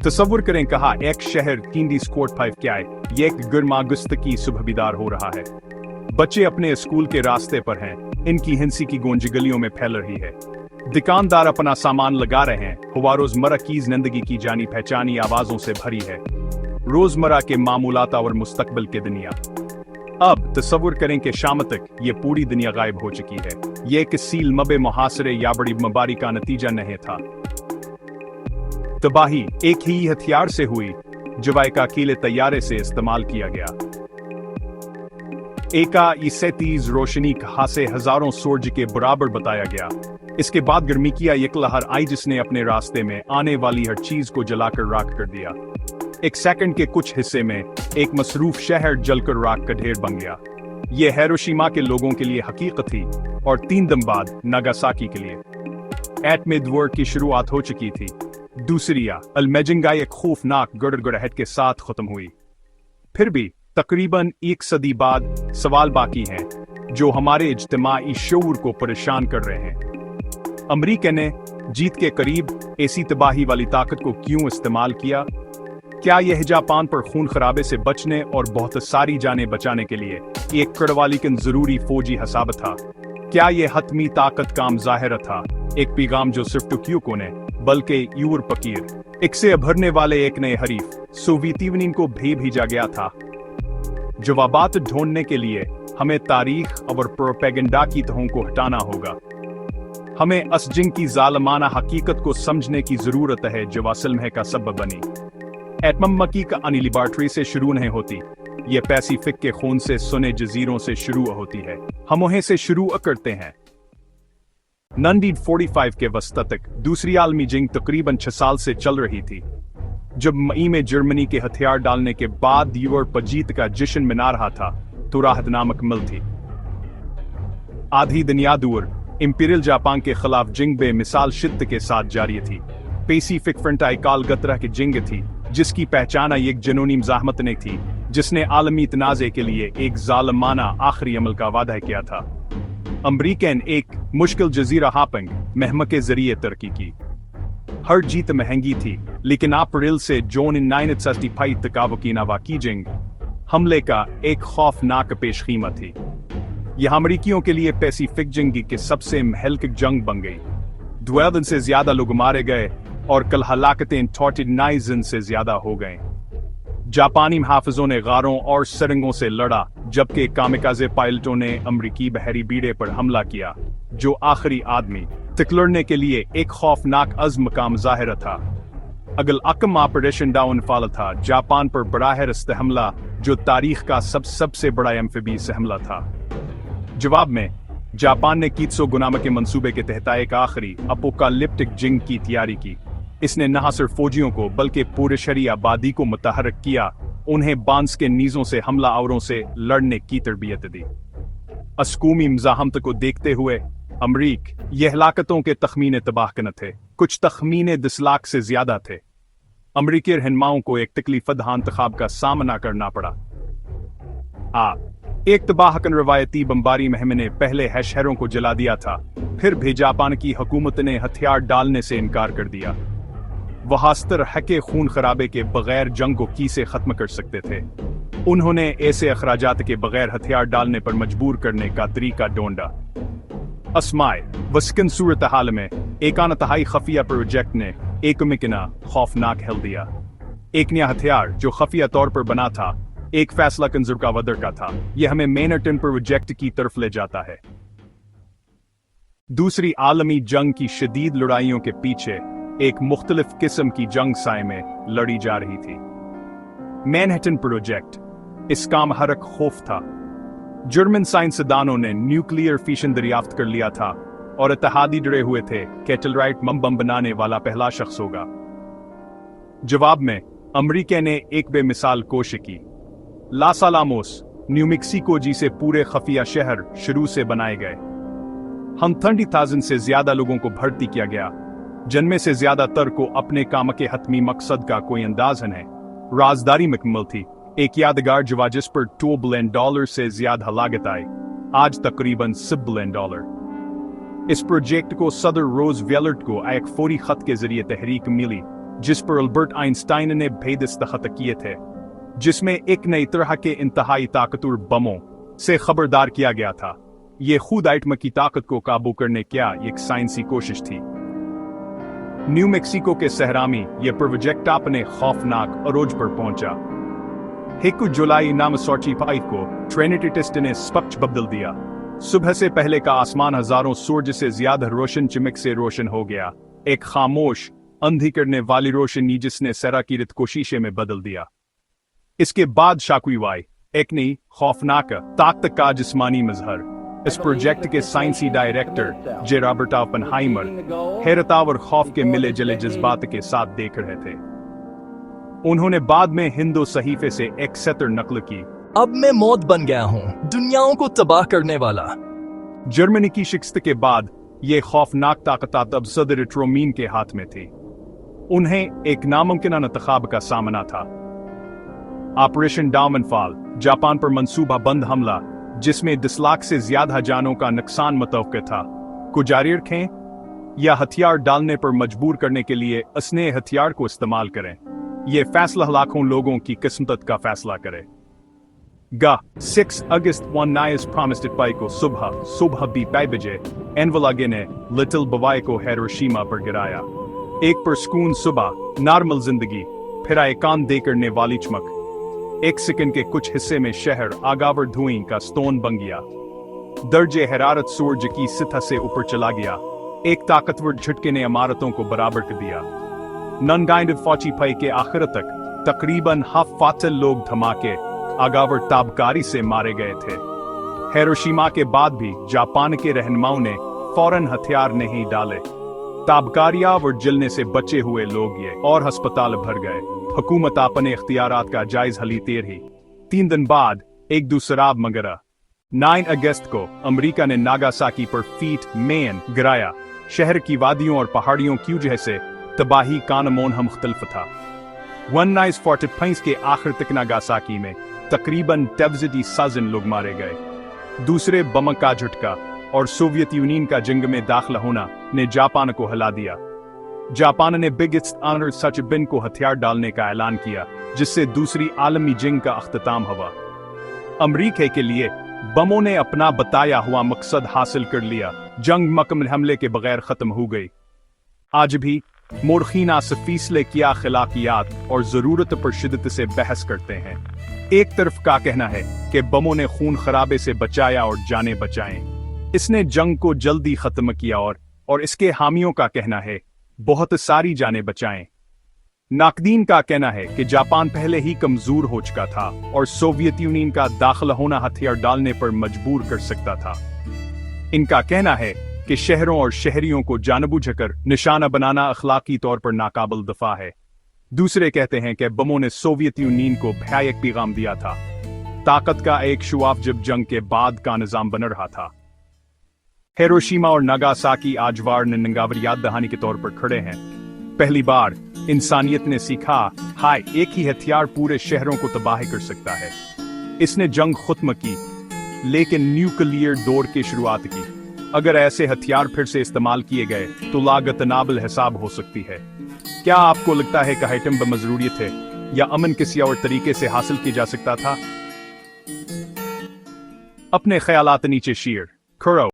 तसव्वुर करें कहा एक शहर तीन स्कोट 5 क्या है, ये एक गर्मा गुस्तकी सुबह बेदार हो रहा है। बच्चे अपने स्कूल के रास्ते पर हैं, इनकी हिंसी की गूंज गलियों में फैल रही है। दुकानदार अपना सामान लगा रहे हैं, हवा रोजमर्रा की जिंदगी की जानी पहचानी आवाजों से भरी है, रोजमर्रा के मामूलात और मुस्तकबिल की दुनिया। अब तसव्वुर करें कि शाम तक ये पूरी दुनिया गायब हो चुकी है। ये एक सील मबे मुहासरे या बड़ी मबारी का नतीजा नहीं था। तबाही एक ही हथियार से हुई जो एक अकेले तैयारे से इस्तेमाल किया गया। AK-47 रोशनी कहा से हजारों सूरज के बराबर बताया गया। इसके बाद गर्मी की एक लहर आई जिसने अपने रास्ते में आने वाली हर चीज को जलाकर राख कर दिया। एक सेकंड के कुछ हिस्से में एक मसरूफ शहर जलकर राख का ढेर बन गया। यह हिरोशिमा के लोगों के लिए हकीकत थी और 3 दिन बाद नागासाकी के लिए एटमिड वॉर की शुरुआत हो चुकी थी। दूसरी अलमेजिंगाई एक खौफनाक गड़गड़ाहट के साथ खत्म हुई। फिर भी तकरीबन 1 सदी बाद सवाल बाकी हैं जो हमारे इज्तिमाई शऊर को परेशान कर रहे हैं। अमेरिका ने जीत के करीब ऐसी तबाही वाली ताकत को क्यों इस्तेमाल किया? क्या यह जापान पर खून खराबे से बचने और बहुत सारी जानें बचाने के लिए एक कड़वा लेकिन जरूरी फौजी हसाब था? क्या यह हतमी ताकत काम ज़ाहिर था, एक पैगाम जो सिर्फ टोक्यो को ने बल्कि यूर पकीर एक से अभरने वाले एक नए हरीफ सोवियत यूनियन को भेजा गया था? जवाबात ढूंढने के लिए हमें तारीख और प्रोपेगेंडा की तहों को हटाना होगा। हमें अस जंग की जालमाना हकीकत को समझने की जरूरत है जो असल में का सबब बनी। एटम मकी का अनी लिबर्ट्री से शुरू नहीं होती, ये पैसिफिक के खून से सुने जजीरों से शुरू होती है। हम वहीं से शुरू करते हैं। 1945 के वसत तक दूसरी आलमी जंग तकरीबन 6 साल से चल रही थी। जब मई में जर्मनी के हथियार डालने के बाद यूरोप जीत का जश्न मना रहा था तो राहतनामा मुकम्मल थी। आधी दुनिया दूर इंपीरियल जापान के खिलाफ जंग बेमिसाल शिद्दत के साथ जारी थी। पैसिफिक फ्रंट काल गतरा की जंग थी जिसकी पहचान एक जनूनी मज़ाहमत ने थी जिसने आलमी तनाज़े के लिए एक जालमाना आखिरी अमल का वादा किया था। अमरीकन एक मुश्किल जजीरा हापंग महम के जरिए तरक्की की। हर जीत महंगी थी, लेकिन अप्रैल से जून 1965 तक आवकीनावा की जंग हमले का एक खौफनाक पेशखीमा थी। यह अमरीकियों के लिए पैसिफिक जंग की सबसे महलक जंग बन गई। 12 दिन से ज्यादा लोग मारे गए और कल हलाकतें 49 दिन से ज्यादा हो गए। जापानी मुहाफिजों ने गारों और सरंगों से लड़ा जबकि कामिकाज़े पायलटों ने अमरीकी बहरी बीड़े पर हमला किया जो आखिरी आदमी तक लड़ने के लिए एक खौफनाक अज़्म का मुज़ाहिरा था। अगल अकम ऑपरेशन डाउनफॉल था जापान पर बराह रास्त हमला जो तारीख का सबसे बड़ा एम्फिबियस हमला था। जवाब में जापान ने कीत्सो गुनामा के मंसूबे के तहत एक आखिरी अपोकालिप्टिक जंग की तैयारी की। इसने न सिर्फ फौजियों को बल्कि पूरे शहरी आबादी को मुतहर्रिक किया, उन्हें बांस के नीजों से हमला आवरों से लड़ने की तरबियत दी। अस्कूमी मज़ाहमत को देखते हुए अमरीक यह हलाकतों के तखमीने तबाहकन थे। कुछ तखमीने 10 लाख से ज्यादा थे। अमरीकी रहनुमाओं को एक तकलीफदहा इंतखाब का सामना करना पड़ा। एक तबाहकन रवायती बमबारी मुहिम ने पहले है शहरों को जला दिया था, फिर भी जापान की हुकूमत ने हथियार डालने से इनकार कर दिया। वहास्तर हके खून खराबे के बगैर जंग को की से खत्म कर सकते थे। उन्होंने ऐसे अखराजात के बगैर हथियार डालने पर मजबूर करने का तरीका ढूंढा। अस्माए वस्कन सूरत हाल में एक अनतहाई खफिया प्रोजेक्ट ने एक मिकना खौफनाक हिल दिया। एक नया हथियार जो खफिया तौर पर बना था एक फैसला कंजर का वदर का था। यह हमें मैनहट्टन प्रोजेक्ट की तरफ ले जाता है। दूसरी आलमी जंग की शदीद लड़ाइयों के पीछे एक मुख्तलिफ किस्म की जंग साए में लड़ी जा रही थी। मैनहट्टन प्रोजेक्ट इसका महरक खौफ था। जर्मन साइंसदानों ने न्यूक्लियर फिशन दरियाफ्त कर लिया था और इत्तेहादी डरे हुए थे कैटलराइट बम बनाने वाला पहला शख्स होगा। जवाब में अमरीका ने एक बेमिसाल कोशिश की। लास आलामोस न्यू मेक्सिको जिसे पूरे खफिया शहर शुरू से बनाए गए। 130,000 से ज्यादा लोगों को भर्ती किया गया, जिनमें से ज्यादातर को अपने काम के हतमी मकसद का कोई अंदाज है। राजदारी मुकम्मल थी। एक यादगार जवा जिस पर $2 बिलियन से ज्यादा लागत आई, आज तकरीबन $6 बिलियन। इस प्रोजेक्ट को सदर रोज वेलर्ट को एक फौरी खत के जरिए तहरीक मिली जिस पर अल्बर्ट आइंस्टाइन ने भेद दस्तखत किए थे, जिसमें एक नई तरह के इंतहाई ताकतवर बमों से खबरदार किया गया था। ये खुद एटम की ताकत को काबू करने क्या एक साइंसी कोशिश थी। न्यू मैक्सिको के सहरा में यह प्रोजेक्ट अपने खौफनाक अरोज पर पहुंचा। 1 जुलाई 1945 को ट्रिनिटी टेस्ट ने स्पष्ट बदल दिया। सुबह से पहले का आसमान हजारों सूरज से ज्यादा रोशन चमक से रोशन हो गया। एक खामोश अंधी करने वाली रोशनी जिसने सरा की रित को शीशे में बदल दिया। इसके बाद शाकुई एक नई खौफनाक ताकत का जिस्मानी मजहर। इस प्रोजेक्ट के साइंसी डायरेक्टर जे रॉबर्ट ओपेनहाइमर हैरताव और खौफ के मिले जले जज्बात के साथ देख रहे थे। उन्होंने बाद में हिंदू सहीफे से एक सतर नकल की, अब मैं मौत बन गया हूं, दुनियाओं को तबाह करने वाला। जर्मनी की शिकस्त के बाद ये खौफनाक ताकत अब सदर ट्रोमीन के हाथ में थी। उन्हें एक नामुमकिन इंतखाब का सामना था। ऑपरेशन डाउनफॉल, जापान पर मंसूबा बंद हमला जिसमें 10 लाख से ज्यादा जानों का नुकसान मुतवक्किल था, को जारी रखें या हथियार डालने पर मजबूर करने के लिए असने हथियार को इस्तेमाल करें। यह फैसला लाखों लोगों की किस्मत का फैसला करे। 6 अगस्त 19 promised को सुबह 2 बजे एनवलागे ने लिटिल बवाई को हिरोशिमा पर गिराया। एक परस्कून सुबह, नॉर्मल जिंदगी, फिर आए कान दे करने वाली चमक। 1 सेकंड के कुछ हिस्से में शहर आगावर धुएं का स्टोन बन गया। दर्जे हरारत सूरज की सतह से ऊपर चला गया। एक ताकतवर झटके ने इमारतों को बराबर कर दिया। ननगाइंड फौची पई के आखिर तक तकरीबन हाफ लोग धमाके आगावर ताबकारी से मारे गए थे। हिरोशिमा के बाद भी जापान के रहनुमाओं ने फौरन हथियार नहीं डाले। ताबकारियां और जलने से बचे हुए लोग ये और अस्पताल भर गए। हुकूमत अपने इख्तियारात का जायजा लेती रही। 3 दिन बाद एक दूसरा मगरा 9 अगस्त को अमेरिका ने नागासाकी पर फीट मेन गिराया। शहर की वादियों और पहाड़ियों की वजह से तबाही का नमूना मुख्तलिफ था। 1945 के आखिर तक नागासाकी में तकरीबन 10,000 लोग मारे गए। दूसरे बम का झटका और सोवियत यूनियन का जंग में दाखिला होना ने जापान को हिला दिया। जापान ने बिगेस्ट ऑनर सच बिन को हथियार डालने का ऐलान किया, जिससे दूसरी आलमी जंग का अख्तिताम हुआ। अमेरिका के लिए बमों ने अपना बताया हुआ मकसद हासिल कर लिया। जंग मुकम्मल हमले के बगैर खत्म हो गई। आज भी मोरखीना से फीसले किया खिलाकियात और जरूरत पर शिद्दत से बहस करते हैं। एक तरफ का कहना है कि बमों ने खून खराबे से बचाया और जाने बचाएं, इसने जंग को जल्दी खत्म किया, और इसके हामियों का कहना है बहुत सारी जाने बचाएं। नाकदीन का कहना है कि जापान पहले ही कमजोर हो चुका था और सोवियत यूनियन का दाखिला होना हथियार डालने पर मजबूर कर सकता था। इनका कहना है कि शहरों और शहरियों को जानबूझकर निशाना बनाना अखलाकी तौर पर नाकाबिल दफा है। दूसरे कहते हैं कि बमों ने सोवियत यूनियन को भयानक पैगाम दिया था, ताकत का एक शुआफ जब जंग के बाद का निजाम बन रहा था। हिरोशिमा और नागासाकी आज वार नंगावर याद दहानी के तौर पर खड़े हैं। पहली बार इंसानियत ने सीखा हाय एक ही हथियार पूरे शहरों को तबाह कर सकता है। इसने जंग खत्म की, लेकिन न्यूक्लियर दौर की शुरुआत की। अगर ऐसे हथियार फिर से इस्तेमाल किए गए तो लागत नाबिल हिसाब हो सकती है। क्या आपको लगता है कि आइटम बम जरूरी थे या अमन किसी और तरीके से हासिल किया जा सकता था? अपने ख्यालात नीचे शेयर करो।